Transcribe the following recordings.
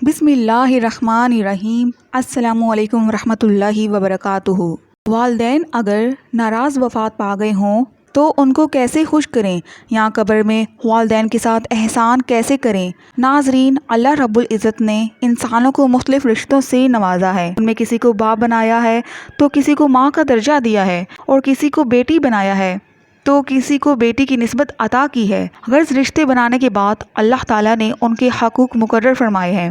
بسم اللہ الرحمن الرحیم۔ السلام علیکم ورحمۃ اللہ وبرکاتہ۔ والدین اگر ناراض وفات پا گئے ہوں تو ان کو کیسے خوش کریں یا قبر میں والدین کے ساتھ احسان کیسے کریں؟ ناظرین، اللہ رب العزت نے انسانوں کو مختلف رشتوں سے نوازا ہے۔ ان میں کسی کو باپ بنایا ہے تو کسی کو ماں کا درجہ دیا ہے، اور کسی کو بیٹی بنایا ہے تو کسی کو بیٹی کی نسبت عطا کی ہے۔ غرض رشتے بنانے کے بعد اللہ تعالیٰ نے ان کے حقوق مقرر فرمائے ہیں۔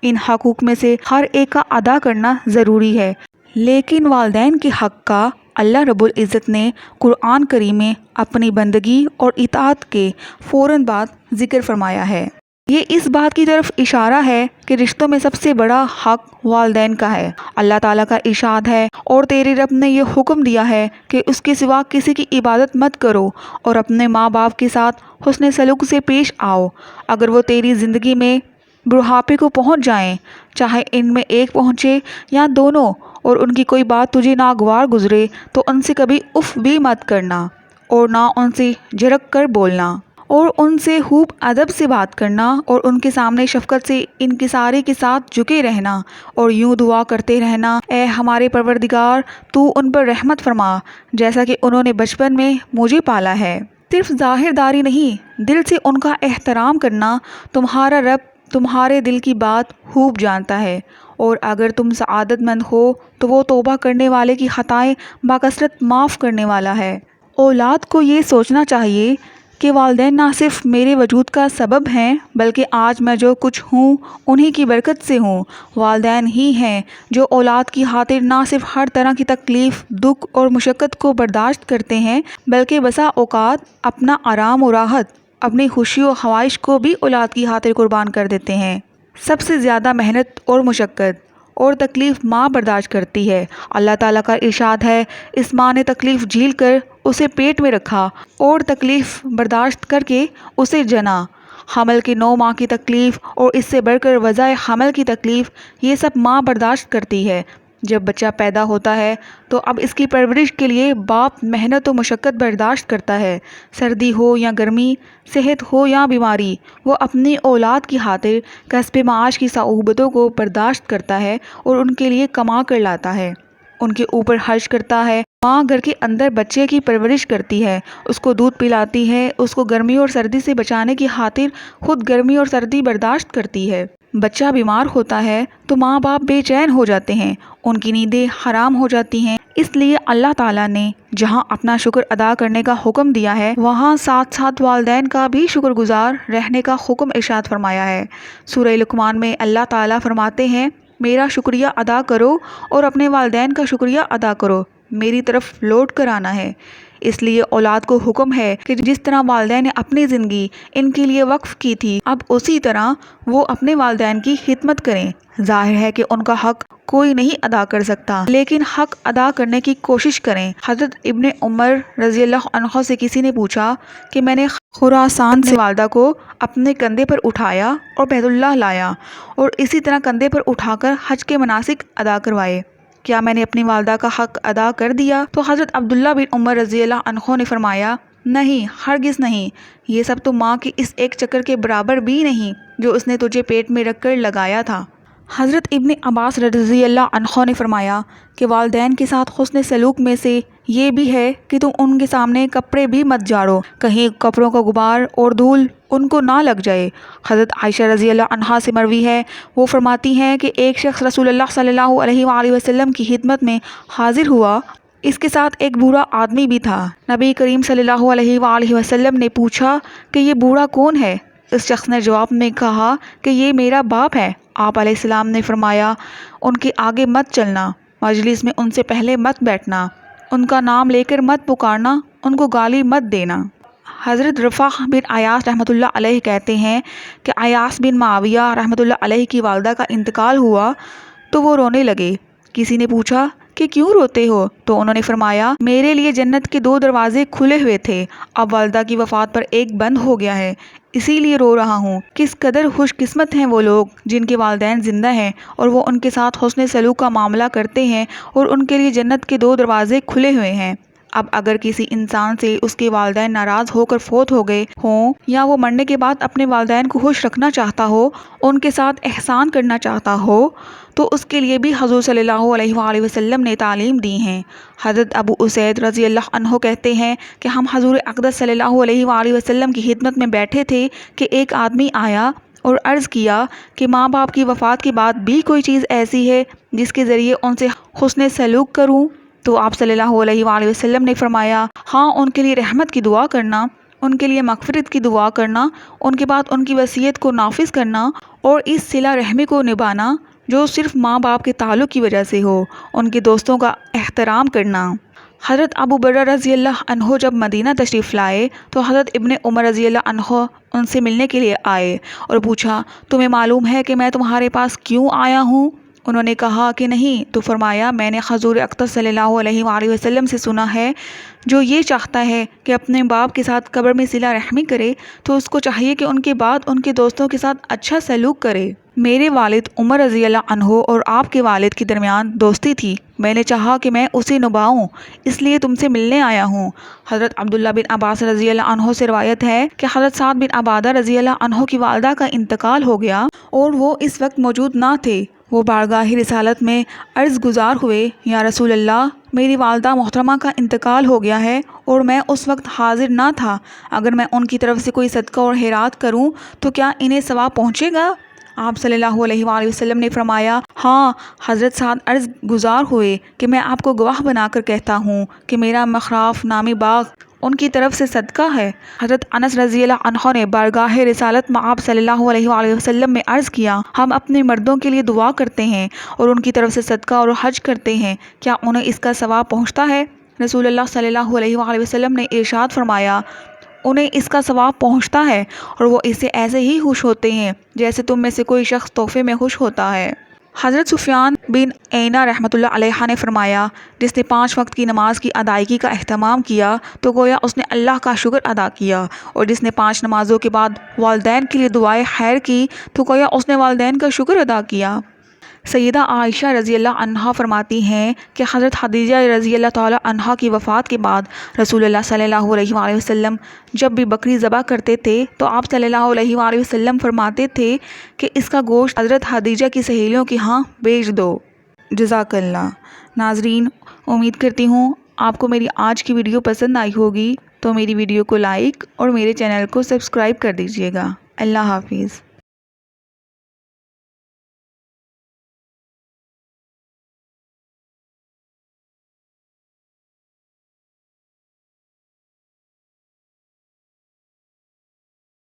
ان حقوق میں سے ہر ایک کا ادا کرنا ضروری ہے، لیکن والدین کے حق کا اللہ رب العزت نے قرآن کریم میں اپنی بندگی اور اطاعت کے فوراً بعد ذکر فرمایا ہے۔ یہ اس بات کی طرف اشارہ ہے کہ رشتوں میں سب سے بڑا حق والدین کا ہے۔ اللہ تعالیٰ کا ارشاد ہے، اور تیرے رب نے یہ حکم دیا ہے کہ اس کے سوا کسی کی عبادت مت کرو، اور اپنے ماں باپ کے ساتھ حسن سلوک سے پیش آؤ، اگر وہ تیری زندگی میں بڑھاپے کو پہنچ جائیں، چاہے ان میں ایک پہنچے یا دونوں، اور ان کی کوئی بات تجھے ناگوار گزرے تو ان سے کبھی اف بھی مت کرنا، اور نہ ان سے جھڑک کر بولنا، اور ان سے خوب ادب سے بات کرنا، اور ان کے سامنے شفقت سے انکساری کے ساتھ جھکے رہنا، اور یوں دعا کرتے رہنا، اے ہمارے پروردگار، تو ان پر رحمت فرما جیسا کہ انہوں نے بچپن میں مجھے پالا ہے۔ صرف ظاہر داری نہیں، دل سے ان کا احترام کرنا۔ تمہارا رب تمہارے دل کی بات خوب جانتا ہے، اور اگر تم سعادت مند ہو تو وہ توبہ کرنے والے کی خطائیں بکثرت معاف کرنے والا ہے۔ اولاد کو یہ سوچنا چاہیے کہ والدین نہ صرف میرے وجود کا سبب ہیں، بلکہ آج میں جو کچھ ہوں انہی کی برکت سے ہوں۔ والدین ہی ہیں جو اولاد کی خاطر نہ صرف ہر طرح کی تکلیف، دکھ اور مشقت کو برداشت کرتے ہیں، بلکہ بسا اوقات اپنا آرام و راحت، اپنی خوشی و خواہش کو بھی اولاد کی خاطر قربان کر دیتے ہیں۔ سب سے زیادہ محنت اور مشقت اور تکلیف ماں برداشت کرتی ہے۔ اللہ تعالیٰ کا ارشاد ہے، اس ماں نے تکلیف جھیل کر اسے پیٹ میں رکھا اور تکلیف برداشت کر کے اسے جنا۔ حمل کے 9 ماہ کی تکلیف اور اس سے بڑھ کر وضع حمل کی تکلیف، یہ سب ماں برداشت کرتی ہے۔ جب بچہ پیدا ہوتا ہے تو اب اس کی پرورش کے لیے باپ محنت و مشقت برداشت کرتا ہے۔ سردی ہو یا گرمی، صحت ہو یا بیماری، وہ اپنی اولاد کی خاطر کسب معاش کی صعوبتوں کو برداشت کرتا ہے اور ان کے لیے کما کر لاتا ہے، ان کے اوپر خرچ کرتا ہے۔ ماں گھر کے اندر بچے کی پرورش کرتی ہے، اس کو دودھ پلاتی ہے، اس کو گرمی اور سردی سے بچانے کی خاطر خود گرمی اور سردی برداشت کرتی ہے۔ بچہ بیمار ہوتا ہے تو ماں باپ بے چین ہو جاتے ہیں، ان کی نیندیں حرام ہو جاتی ہیں۔ اس لیے اللہ تعالیٰ نے جہاں اپنا شکر ادا کرنے کا حکم دیا ہے، وہاں ساتھ ساتھ والدین کا بھی شکر گزار رہنے کا حکم ارشاد فرمایا ہے۔ سورہ لقمان میں اللہ تعالیٰ فرماتے ہیں، میرا شکریہ ادا کرو اور اپنے والدین کا شکریہ ادا کرو، میری طرف لوٹ کر آنا ہے۔ اس لیے اولاد کو حکم ہے کہ جس طرح والدین نے اپنی زندگی ان کے لیے وقف کی تھی، اب اسی طرح وہ اپنے والدین کی خدمت کریں۔ ظاہر ہے کہ ان کا حق کوئی نہیں ادا کر سکتا، لیکن حق ادا کرنے کی کوشش کریں۔ حضرت ابن عمر رضی اللہ عنہ سے کسی نے پوچھا کہ میں نے خراسان سے والدہ کو اپنے کندھے پر اٹھایا اور بیت اللہ لایا، اور اسی طرح کندھے پر اٹھا کر حج کے مناسک ادا کروائے، کیا میں نے اپنی والدہ کا حق ادا کر دیا؟ تو حضرت عبداللہ بن عمر رضی اللہ عنہ نے فرمایا، نہیں، ہرگز نہیں، یہ سب تو ماں کے اس ایک چکر کے برابر بھی نہیں جو اس نے تجھے پیٹ میں رکھ کر لگایا تھا۔ حضرت ابن عباس رضی اللہ عنہ نے فرمایا کہ والدین کے ساتھ حسن سلوک میں سے یہ بھی ہے کہ تم ان کے سامنے کپڑے بھی مت جھاڑو، کہیں کپڑوں کا غبار اور دھول ان کو نہ لگ جائے۔ حضرت عائشہ رضی اللہ عنہا سے مروی ہے، وہ فرماتی ہیں کہ ایک شخص رسول اللہ صلی اللہ علیہ وآلہ وسلم کی خدمت میں حاضر ہوا، اس کے ساتھ ایک بوڑھا آدمی بھی تھا۔ نبی کریم صلی اللہ علیہ وآلہ وسلم نے پوچھا کہ یہ بوڑھا کون ہے؟ اس شخص نے جواب میں کہا کہ یہ میرا باپ ہے۔ آپ علیہ السلام نے فرمایا، ان کے آگے مت چلنا، مجلس میں ان سے پہلے مت بیٹھنا، ان کا نام لے کر مت پکارنا، ان کو گالی مت دینا۔ حضرت رفاع بن عیاص رحمۃ اللہ علیہ کہتے ہیں کہ عیاص بن معاویہ رحمۃ اللہ علیہ کی والدہ کا انتقال ہوا تو وہ رونے لگے۔ کسی نے پوچھا کہ کیوں روتے ہو؟ تو انہوں نے فرمایا، میرے لیے جنت کے 2 دروازے کھلے ہوئے تھے، اب والدہ کی وفات پر ایک بند ہو گیا ہے، اسی لیے رو رہا ہوں۔ کس قدر خوش قسمت ہیں وہ لوگ جن کے والدین زندہ ہیں اور وہ ان کے ساتھ حسن سلوک کا معاملہ کرتے ہیں اور ان کے لیے جنت کے 2 دروازے کھلے ہوئے ہیں۔ اب اگر کسی انسان سے اس کے والدین ناراض ہو کر فوت ہو گئے ہوں یا وہ مرنے کے بعد اپنے والدین کو خوش رکھنا چاہتا ہو، ان کے ساتھ احسان کرنا چاہتا ہو، تو اس کے لیے بھی حضور صلی اللہ علیہ وآلہ وسلم نے تعلیم دی ہیں۔ حضرت ابو اسید رضی اللہ عنہ کہتے ہیں کہ ہم حضور اقدس صلی اللہ علیہ وآلہ وسلم کی خدمت میں بیٹھے تھے کہ ایک آدمی آیا اور عرض کیا کہ ماں باپ کی وفات کے بعد بھی کوئی چیز ایسی ہے جس کے ذریعے ان سے حسن سلوک کروں؟ تو آپ صلی اللہ علیہ وآلہ وسلم نے فرمایا، ہاں، ان کے لیے رحمت کی دعا کرنا، ان کے لیے مغفرت کی دعا کرنا، ان کے بعد ان کی وصیت کو نافذ کرنا اور اس صلہ رحمی کو نبھانا جو صرف ماں باپ کے تعلق کی وجہ سے ہو، ان کے دوستوں کا احترام کرنا۔ حضرت ابو برہ رضی اللہ عنہ جب مدینہ تشریف لائے تو حضرت ابن عمر رضی اللہ عنہ ان سے ملنے کے لیے آئے اور پوچھا، تمہیں معلوم ہے کہ میں تمہارے پاس کیوں آیا ہوں؟ انہوں نے کہا کہ نہیں، تو فرمایا، میں نے حضور اقدس صلی اللہ علیہ وآلہ وسلم سے سنا ہے جو یہ چاہتا ہے کہ اپنے باپ کے ساتھ قبر میں صلہ رحمی کرے تو اس کو چاہیے کہ ان کے بعد ان کے دوستوں کے ساتھ اچھا سلوک کرے۔ میرے والد عمر رضی اللہ عنہ اور آپ کے والد کے درمیان دوستی تھی، میں نے چاہا کہ میں اسے نبھاؤں، اس لیے تم سے ملنے آیا ہوں۔ حضرت عبداللہ بن عباس رضی اللہ عنہ سے روایت ہے کہ حضرت سعد بن عبادہ رضی اللہ عنہ کی والدہ کا انتقال ہو گیا اور وہ اس وقت موجود نہ تھے۔ وہ بارگاہ رسالت میں عرض گزار ہوئے، یا رسول اللہ، میری والدہ محترمہ کا انتقال ہو گیا ہے اور میں اس وقت حاضر نہ تھا، اگر میں ان کی طرف سے کوئی صدقہ اور خیرات کروں تو کیا انہیں ثواب پہنچے گا؟ آپ صلی اللہ علیہ وآلہ وسلم نے فرمایا، ہاں۔ حضرت سعد عرض گزار ہوئے کہ میں آپ کو گواہ بنا کر کہتا ہوں کہ میرا مخراف نامی باغ ان کی طرف سے صدقہ ہے۔ حضرت انس رضی اللہ عنہ نے بارگاہ رسالت میں آپ صلی اللہ علیہ وآلہ وسلم میں عرض کیا، ہم اپنے مردوں کے لیے دعا کرتے ہیں اور ان کی طرف سے صدقہ اور حج کرتے ہیں، کیا انہیں اس کا ثواب پہنچتا ہے؟ رسول اللہ صلی اللہ علیہ وآلہ وسلم نے ارشاد فرمایا، انہیں اس کا ثواب پہنچتا ہے اور وہ اس سے ایسے ہی خوش ہوتے ہیں جیسے تم میں سے کوئی شخص تحفے میں خوش ہوتا ہے۔ حضرت سفیان بن عینہ رحمۃ اللہ علیہ نے فرمایا، جس نے 5 وقت کی نماز کی ادائیگی کا اہتمام کیا تو گویا اس نے اللہ کا شکر ادا کیا، اور جس نے 5 نمازوں کے بعد والدین کے لیے دعائے خیر کی تو گویا اس نے والدین کا شکر ادا کیا۔ سیدہ عائشہ رضی اللہ عنہا فرماتی ہیں کہ حضرت خدیجہ رضی اللہ تعالی عنہا کی وفات کے بعد رسول اللہ صلی اللہ علیہ وآلہ وسلم جب بھی بکری ذبح کرتے تھے تو آپ صلی اللہ علیہ وآلہ وسلم فرماتے تھے کہ اس کا گوشت حضرت خدیجہ کی سہیلیوں کے ہاں بیچ دو۔ جزاک اللہ۔ ناظرین، امید کرتی ہوں آپ کو میری آج کی ویڈیو پسند آئی ہوگی، تو میری ویڈیو کو لائک اور میرے چینل کو سبسکرائب کر دیجیے گا۔ اللہ حافظ۔